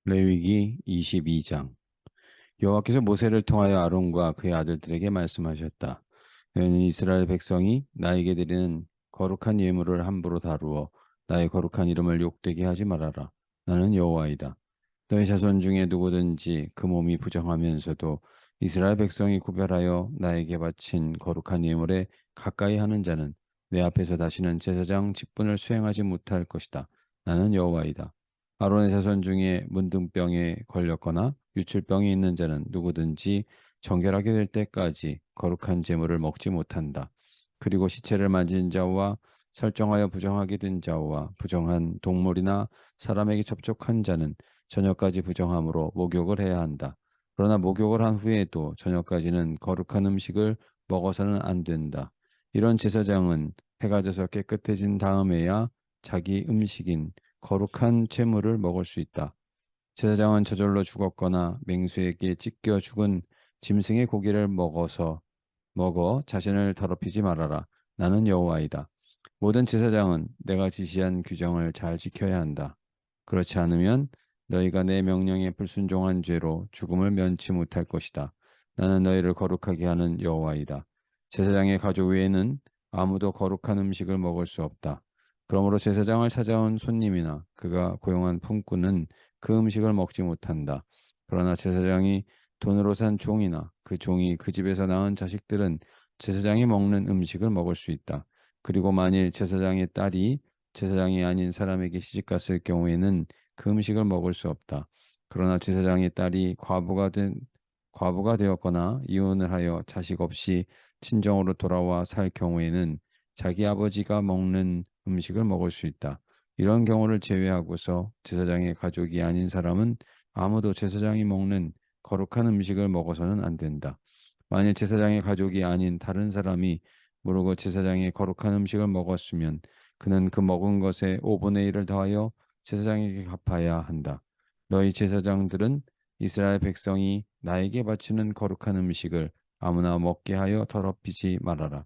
레위기 22장. 여호와께서 모세를 통하여 아론과 그의 아들들에게 말씀하셨다. 너희는 이스라엘 백성이 나에게 드리는 거룩한 예물을 함부로 다루어 나의 거룩한 이름을 욕되게 하지 말아라. 나는 여호와이다. 너희 자손 중에 누구든지 그 몸이 부정하면서도 이스라엘 백성이 구별하여 나에게 바친 거룩한 예물에 가까이 하는 자는 내 앞에서 다시는 제사장 직분을 수행하지 못할 것이다. 나는 여호와이다. 아론의 자손 중에 문둥병에 걸렸거나 유출병이 있는 자는 누구든지 정결하게 될 때까지 거룩한 제물을 먹지 못한다. 그리고 시체를 만진 자와 설정하여 부정하게 된 자와 부정한 동물이나 사람에게 접촉한 자는 저녁까지 부정함으로 목욕을 해야 한다. 그러나 목욕을 한 후에도 저녁까지는 거룩한 음식을 먹어서는 안 된다. 이런 제사장은 해가 져서 깨끗해진 다음에야 자기 음식인 거룩한 채물을 먹을 수 있다. 제사장은 저절로 죽었거나 맹수에게 찢겨 죽은 짐승의 고기를 먹어 자신을 더럽히지 말아라. 나는 여호와이다. 모든 제사장은 내가 지시한 규정을 잘 지켜야 한다. 그렇지 않으면 너희가 내 명령에 불순종한 죄로 죽음을 면치 못할 것이다. 나는 너희를 거룩하게 하는 여호와이다. 제사장의 가족 외에는 아무도 거룩한 음식을 먹을 수 없다. 그러므로 제사장을 찾아온 손님이나 그가 고용한 품꾼은 그 음식을 먹지 못한다. 그러나 제사장이 돈으로 산 종이나 그 종이 그 집에서 낳은 자식들은 제사장이 먹는 음식을 먹을 수 있다. 그리고 만일 제사장의 딸이 제사장이 아닌 사람에게 시집갔을 경우에는 그 음식을 먹을 수 없다. 그러나 제사장의 딸이 과부가 되었거나 이혼을 하여 자식 없이 친정으로 돌아와 살 경우에는 자기 아버지가 먹는 음식을 먹을 수 있다. 이런 경우를 제외하고서 제사장의 가족이 아닌 사람은 아무도 제사장이 먹는 거룩한 음식을 먹어서는 안 된다. 만일 제사장의 가족이 아닌 다른 사람이 모르고 제사장의 거룩한 음식을 먹었으면 그는 그 먹은 것의 5분의 1을 더하여 제사장에게 갚아야 한다. 너희 제사장들은 이스라엘 백성이 나에게 바치는 거룩한 음식을 아무나 먹게 하여 더럽히지 말아라.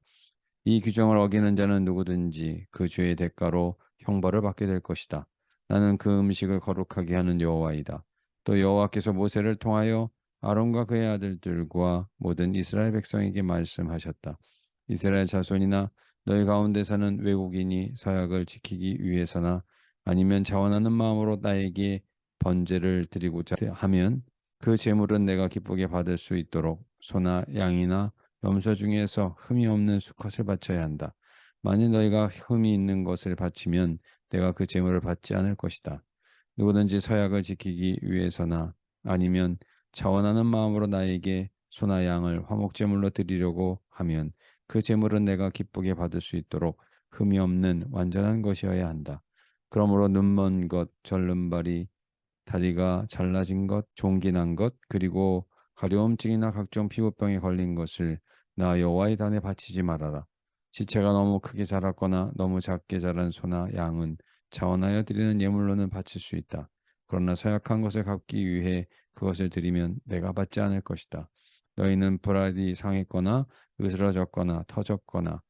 이 규정을 어기는 자는 누구든지 그 죄의 대가로 형벌을 받게 될 것이다. 나는 그 음식을 거룩하게 하는 여호와이다. 또 여호와께서 모세를 통하여 아론과 그의 아들들과 모든 이스라엘 백성에게 말씀하셨다. 이스라엘 자손이나 너희 가운데 사는 외국인이 서약을 지키기 위해서나 아니면 자원하는 마음으로 나에게 번제를 드리고자 하면 그 제물은 내가 기쁘게 받을 수 있도록 소나 양이나 염소 중에서 흠이 없는 수컷을 바쳐야 한다. 만일 너희가 흠이 있는 것을 바치면 내가 그 제물을 받지 않을 것이다. 누구든지 서약을 지키기 위해서나 아니면 자원하는 마음으로 나에게 소나 양을 화목제물로 드리려고 하면 그 제물은 내가 기쁘게 받을 수 있도록 흠이 없는 완전한 것이어야 한다. 그러므로 눈먼 것, 절름발이, 다리가 잘라진 것, 종기 난 것, 그리고 가려움증이나 각종 피부병에 걸린 것을 나 여호와의 단에 바치지 말아라. 지체가 너무 크게 자랐거나 너무 작게 자란 소나 양은 자원하여 드리는 예물로는 바칠 수 있다. 그러나 서약한 것을 갚기 위해 그것을 드리면 내가 받지 않을 것이다. 너희는 불알이 상했거나 으스러졌거나 터졌거나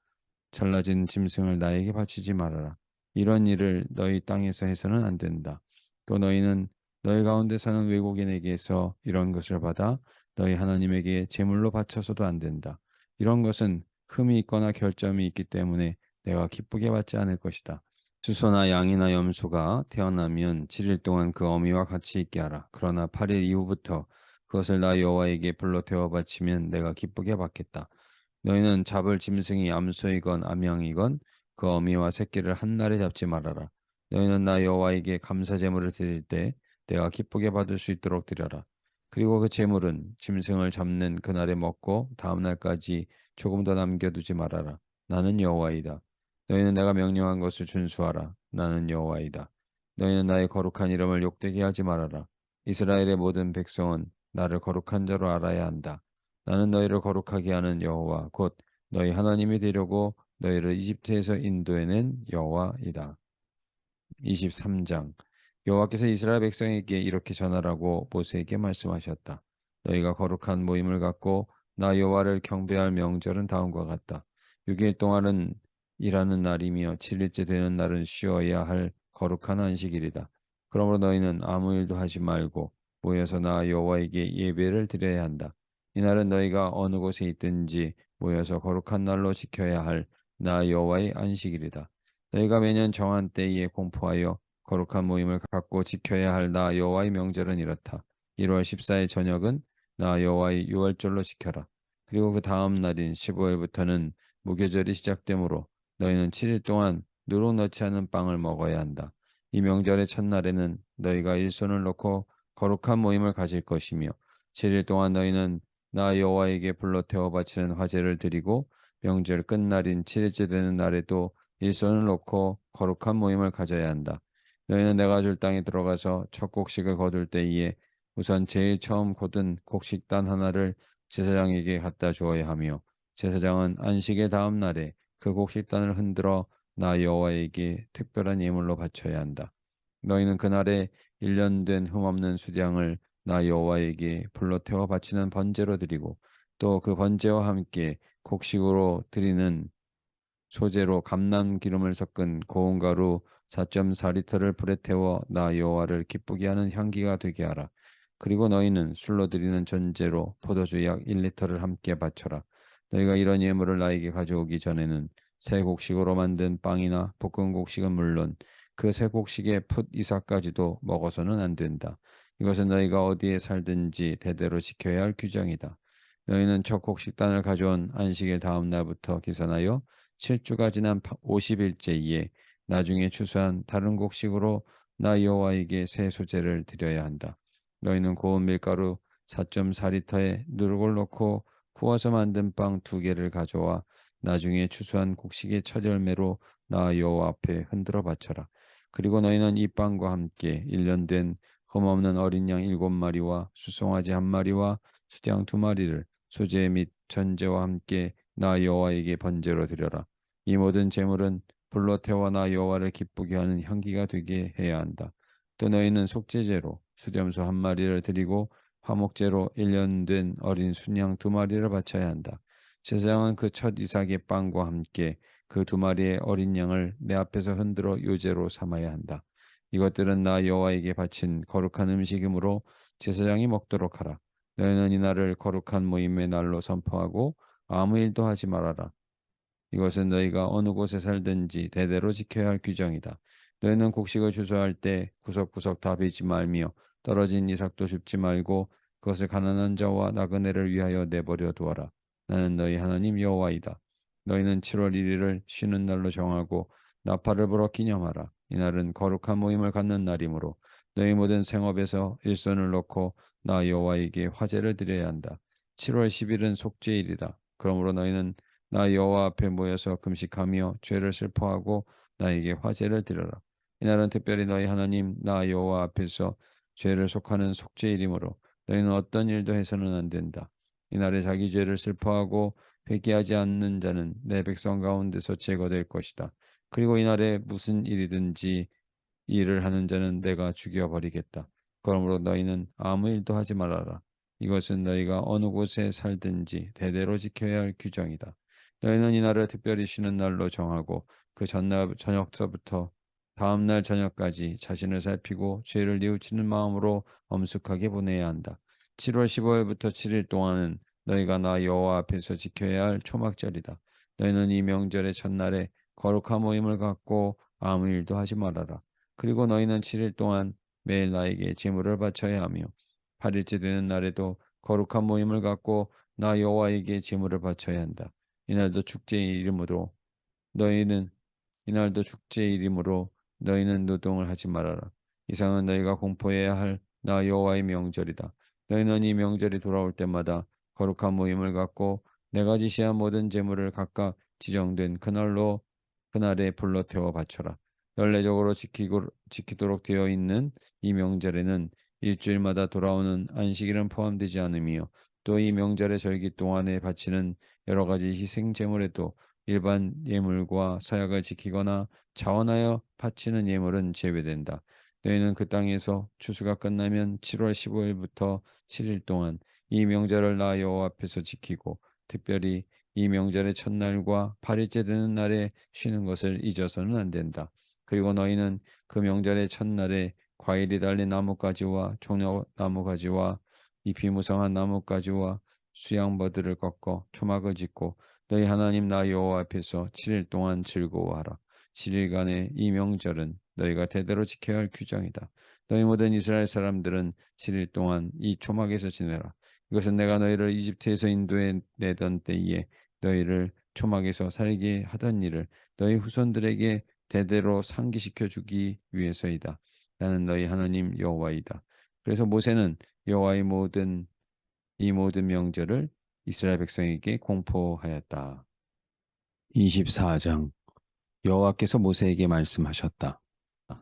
잘라진 짐승을 나에게 바치지 말아라. 이런 일을 너희 땅에서 해서는 안 된다. 또 너희는 너희 가운데 사는 외국인에게서 이런 것을 받아 너희 하나님에게 제물로 바쳐서도 안 된다. 이런 것은 흠이 있거나 결점이 있기 때문에 내가 기쁘게 받지 않을 것이다. 수소나 양이나 염소가 태어나면 7일 동안 그 어미와 같이 있게 하라. 그러나 8일 이후부터 그것을 나 여호와에게 불러 태워 바치면 내가 기쁘게 받겠다. 너희는 잡을 짐승이 암소이건 암양이건 그 어미와 새끼를 한 날에 잡지 말아라. 너희는 나 여호와에게 감사 제물을 드릴 때 내가 기쁘게 받을 수 있도록 드려라. 그리고 그 제물은 짐승을 잡는 그날에 먹고 다음 날까지 조금 더 남겨두지 말아라. 나는 여호와이다. 너희는 내가 명령한 것을 준수하라. 나는 여호와이다. 너희는 나의 거룩한 이름을 욕되게 하지 말아라. 이스라엘의 모든 백성은 나를 거룩한 자로 알아야 한다. 나는 너희를 거룩하게 하는 여호와 곧 너희 하나님이 되려고 너희를 이집트에서 인도해낸 여호와이다. 23장. 여호와께서 이스라엘 백성에게 이렇게 전하라고 모세에게 말씀하셨다. 너희가 거룩한 모임을 갖고 나 여호와를 경배할 명절은 다음과 같다. 6일 동안은 일하는 날이며 7일째 되는 날은 쉬어야 할 거룩한 안식일이다. 그러므로 너희는 아무 일도 하지 말고 모여서 나 여호와에게 예배를 드려야 한다. 이날은 너희가 어느 곳에 있든지 모여서 거룩한 날로 지켜야 할 나 여호와의 안식일이다. 너희가 매년 정한 때에 공포하여 거룩한 모임을 갖고 지켜야 할 나 여호와의 명절은 이렇다. 1월 14일 저녁은 나 여호와의 유월절로 지켜라. 그리고 그 다음 날인 15일부터는 무교절이 시작되므로 너희는 7일 동안 누룩 넣지 않은 빵을 먹어야 한다. 이 명절의 첫날에는 너희가 일손을 놓고 거룩한 모임을 가질 것이며 7일 동안 너희는 나 여호와에게 불러 태워 바치는 화제를 드리고 명절 끝날인 7일째 되는 날에도 일손을 놓고 거룩한 모임을 가져야 한다. 너희는 내가 줄 땅에 들어가서 첫 곡식을 거둘 때에 우선 제일 처음 거둔 곡식단 하나를 제사장에게 갖다 주어야 하며 제사장은 안식의 다음 날에 그 곡식단을 흔들어 나 여호와에게 특별한 예물로 바쳐야 한다. 너희는 그날에 1년 된 흠없는 수량을 나 여호와에게 불러 태워 바치는 번제로 드리고 또 그 번제와 함께 곡식으로 드리는 소재로 감람 기름을 섞은 고운 가루 4.4리터를 불에 태워 나 여호와를 기쁘게 하는 향기가 되게 하라. 그리고 너희는 술로 드리는 전제로 포도주 약 1리터를 함께 바쳐라. 너희가 이런 예물을 나에게 가져오기 전에는 새 곡식으로 만든 빵이나 볶은 곡식은 물론 그 새 곡식의 풋 이삭까지도 먹어서는 안 된다. 이것은 너희가 어디에 살든지 대대로 지켜야 할 규정이다. 너희는 첫 곡식단을 가져온 안식일 다음 날부터 계산하여 7주가 지난 50일째에 나중에 추수한 다른 곡식으로 나 여호와에게 새 소재를 드려야 한다. 너희는 고운 밀가루 4.4리터에 누룩을 넣고 구워서 만든 빵 2개를 가져와 나중에 추수한 곡식의 첫 열매로 나 여호와 앞에 흔들어 바쳐라. 그리고 너희는 이 빵과 함께 1년 된 흠없는 어린 양 7마리와 수송아지 1마리와 수양 2마리를 소재 및 전제와 함께 나 여호와에게 번제로 드려라. 이 모든 제물은 불로 태워 나 여호와를 기쁘게 하는 향기가 되게 해야 한다. 또 너희는 속죄제로 수렴소 1마리를 드리고 화목제로 1년 된 어린 순양 2마리를 바쳐야 한다. 제사장은 그 첫 이삭의 빵과 함께 그 2마리의 어린 양을 내 앞에서 흔들어 요제로 삼아야 한다. 이것들은 나 여호와에게 바친 거룩한 음식이므로 제사장이 먹도록 하라. 너희는 이날을 거룩한 모임의 날로 선포하고 아무 일도 하지 말아라. 이것은 너희가 어느 곳에 살든지 대대로 지켜야 할 규정이다. 너희는 곡식을 주소할 때 구석구석 다 베지 말며 떨어진 이삭도 줍지 말고 그것을 가난한 자와 나그네를 위하여 내버려 두어라. 나는 너희 하나님 여호와이다. 너희는 7월 1일을 쉬는 날로 정하고 나팔을 불어 기념하라. 이날은 거룩한 모임을 갖는 날이므로 너희 모든 생업에서 일손을 놓고 나 여호와에게 화제를 드려야 한다. 7월 10일은 속죄일이다. 그러므로 너희는 나 여호와 앞에 모여서 금식하며 죄를 슬퍼하고 나에게 화제를 드려라. 이날은 특별히 너희 하나님 나 여호와 앞에서 죄를 속하는 속죄일이므로 너희는 어떤 일도 해서는 안 된다. 이날에 자기 죄를 슬퍼하고 회개하지 않는 자는 내 백성 가운데서 제거될 것이다. 그리고 이날에 무슨 일이든지 일을 하는 자는 내가 죽여버리겠다. 그러므로 너희는 아무 일도 하지 말아라. 이것은 너희가 어느 곳에 살든지 대대로 지켜야 할 규정이다. 너희는 이날을 특별히 쉬는 날로 정하고 그 전날 저녁서부터 다음 날 저녁까지 자신을 살피고 죄를 뉘우치는 마음으로 엄숙하게 보내야 한다. 7월 15일부터 7일 동안은 너희가 나 여호와 앞에서 지켜야 할 초막절이다. 너희는 이 명절의 첫날에 거룩한 모임을 갖고 아무 일도 하지 말아라. 그리고 너희는 7일 동안 매일 나에게 제물을 바쳐야 하며 8일째 되는 날에도 거룩한 모임을 갖고 나 여호와에게 제물을 바쳐야 한다. 이날도 축제이므로 너희는 이날도 축제이므로 너희는 노동을 하지 말아라. 이상은 너희가 공포해야 할 나 여호와의 명절이다. 너희는 이 명절이 돌아올 때마다 거룩한 모임을 갖고 내가 지시한 모든 제물을 각각 지정된 그날에 불러 태워 바쳐라. 연례적으로 지키도록 되어 있는 이 명절에는 일주일마다 돌아오는 안식일은 포함되지 않으며 또 이 명절의 절기 동안에 바치는 여러 가지 희생 제물에도 일반 예물과 서약을 지키거나 자원하여 바치는 예물은 제외된다. 너희는 그 땅에서 추수가 끝나면 7월 15일부터 7일 동안 이 명절을 나 여호와 앞에서 지키고 특별히 이 명절의 첫날과 8일째 되는 날에 쉬는 것을 잊어서는 안 된다. 그리고 너희는 그 명절의 첫날에 과일이 달린 나뭇가지와 종려나무가지와 잎이 무성한 나뭇가지와 수양버들을 꺾어 초막을 짓고 너희 하나님 나 여호와 앞에서 7일 동안 즐거워하라. 7일간의 이 명절은 너희가 대대로 지켜야 할 규정이다. 너희 모든 이스라엘 사람들은 7일 동안 이 초막에서 지내라. 이것은 내가 너희를 이집트에서 인도해 내던 때에 너희를 초막에서 살게 하던 일을 너희 후손들에게 대대로 상기시켜 주기 위해서이다. 나는 너희 하나님 여호와이다. 그래서 모세는 여호와의 이 모든 명절을 이스라엘 백성에게 공포하였다. 24장 여호와께서 모세에게 말씀하셨다.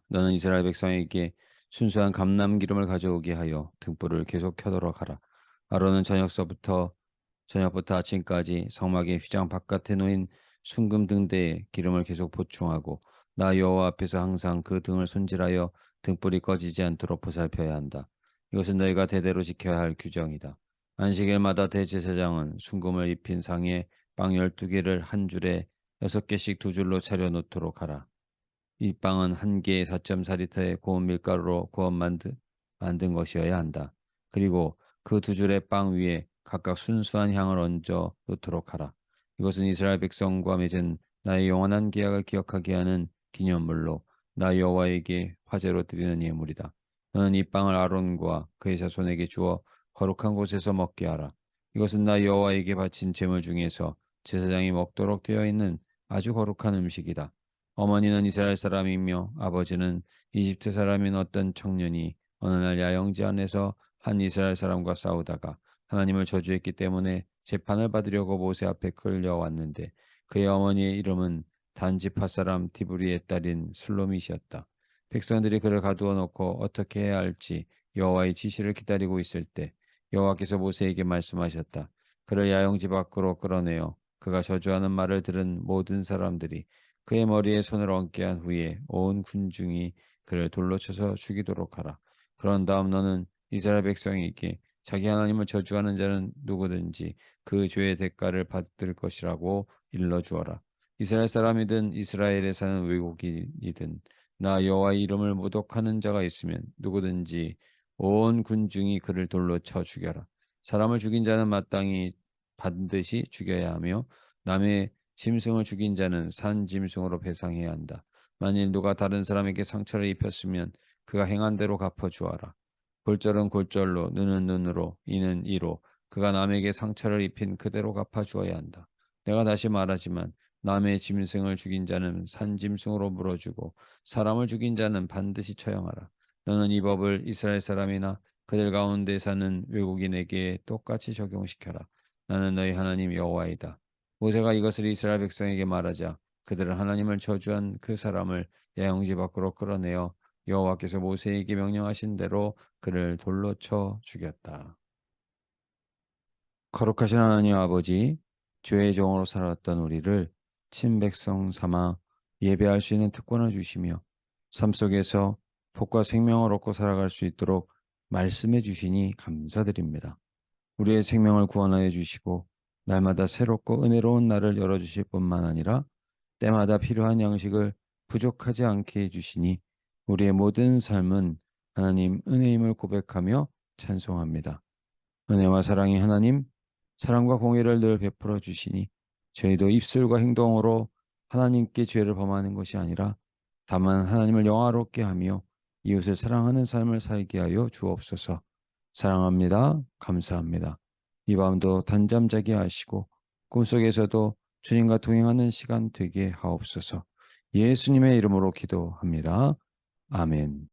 너는 이스라엘 백성에게 순수한 감람 기름을 가져오게 하여 등불을 계속 켜도록 하라. 아론은 저녁부터 아침까지 성막의 휘장 바깥에 놓인 순금 등대에 기름을 계속 보충하고 나 여호와 앞에서 항상 그 등을 손질하여 등불이 꺼지지 않도록 보살펴야 한다. 이것은 너희가 대대로 지켜야 할 규정이다. 안식일마다 대제사장은 순금을 입힌 상에 빵 12개를 한 줄에 6개씩 두 줄로 차려 놓도록 하라. 이 빵은 한 개에 4.4리터의 고운 밀가루로 구워 만든 것이어야 한다. 그리고 그 두 줄의 빵 위에 각각 순수한 향을 얹어 놓도록 하라. 이것은 이스라엘 백성과 맺은 나의 영원한 계약을 기억하게 하는 기념물로 나 여호와에게 화제로 드리는 예물이다. 너는 이 빵을 아론과 그의 자손에게 주어 거룩한 곳에서 먹게 하라. 이것은 나 여호와에게 바친 제물 중에서 제사장이 먹도록 되어 있는 아주 거룩한 음식이다. 어머니는 이스라엘 사람이며 아버지는 이집트 사람인 어떤 청년이 어느 날 야영지 안에서 한 이스라엘 사람과 싸우다가 하나님을 저주했기 때문에 재판을 받으려고 모세 앞에 끌려왔는데 그의 어머니의 이름은 단지파 사람 디브리의 딸인 슬로밋이었다. 백성들이 그를 가두어 놓고 어떻게 해야 할지 여호와의 지시를 기다리고 있을 때 여호와께서 모세에게 말씀하셨다. 그를 야영지 밖으로 끌어내어 그가 저주하는 말을 들은 모든 사람들이 그의 머리에 손을 얹게 한 후에 온 군중이 그를 돌로 쳐서 죽이도록 하라. 그런 다음 너는 이스라엘 백성에게 자기 하나님을 저주하는 자는 누구든지 그 죄의 대가를 받을 것이라고 일러주어라. 이스라엘 사람이든 이스라엘에 사는 외국인이든 나 여호와의 이름을 모독하는 자가 있으면 누구든지 온 군중이 그를 돌로 쳐 죽여라. 사람을 죽인 자는 마땅히 반드시 죽여야 하며 남의 짐승을 죽인 자는 산 짐승으로 배상해야 한다. 만일 누가 다른 사람에게 상처를 입혔으면 그가 행한 대로 갚아주어라. 골절은 골절로, 눈은 눈으로, 이는 이로 그가 남에게 상처를 입힌 그대로 갚아주어야 한다. 내가 다시 말하지만 남의 짐승을 죽인 자는 산 짐승으로 물어주고 사람을 죽인 자는 반드시 처형하라. 너는 이 법을 이스라엘 사람이나 그들 가운데 사는 외국인에게 똑같이 적용시켜라. 나는 너희 하나님 여호와이다. 모세가 이것을 이스라엘 백성에게 말하자 그들은 하나님을 저주한 그 사람을 야영지 밖으로 끌어내어 여호와께서 모세에게 명령하신 대로 그를 돌로 쳐 죽였다. 거룩하신 하나님 아버지, 죄의 종으로 살았던 우리를 친백성 삼아 예배할 수 있는 특권을 주시며 삶 속에서 복과 생명을 얻고 살아갈 수 있도록 말씀해 주시니 감사드립니다. 우리의 생명을 구원하여 주시고 날마다 새롭고 은혜로운 날을 열어주실 뿐만 아니라 때마다 필요한 양식을 부족하지 않게 해주시니 우리의 모든 삶은 하나님 은혜임을 고백하며 찬송합니다. 은혜와 사랑이 하나님, 사랑과 공의를 늘 베풀어 주시니 저희도 입술과 행동으로 하나님께 죄를 범하는 것이 아니라 다만 하나님을 영화롭게 하며 이웃을 사랑하는 삶을 살게 하여 주옵소서. 사랑합니다. 감사합니다. 이 밤도 단잠 자게 하시고 꿈속에서도 주님과 동행하는 시간 되게 하옵소서. 예수님의 이름으로 기도합니다. 아멘.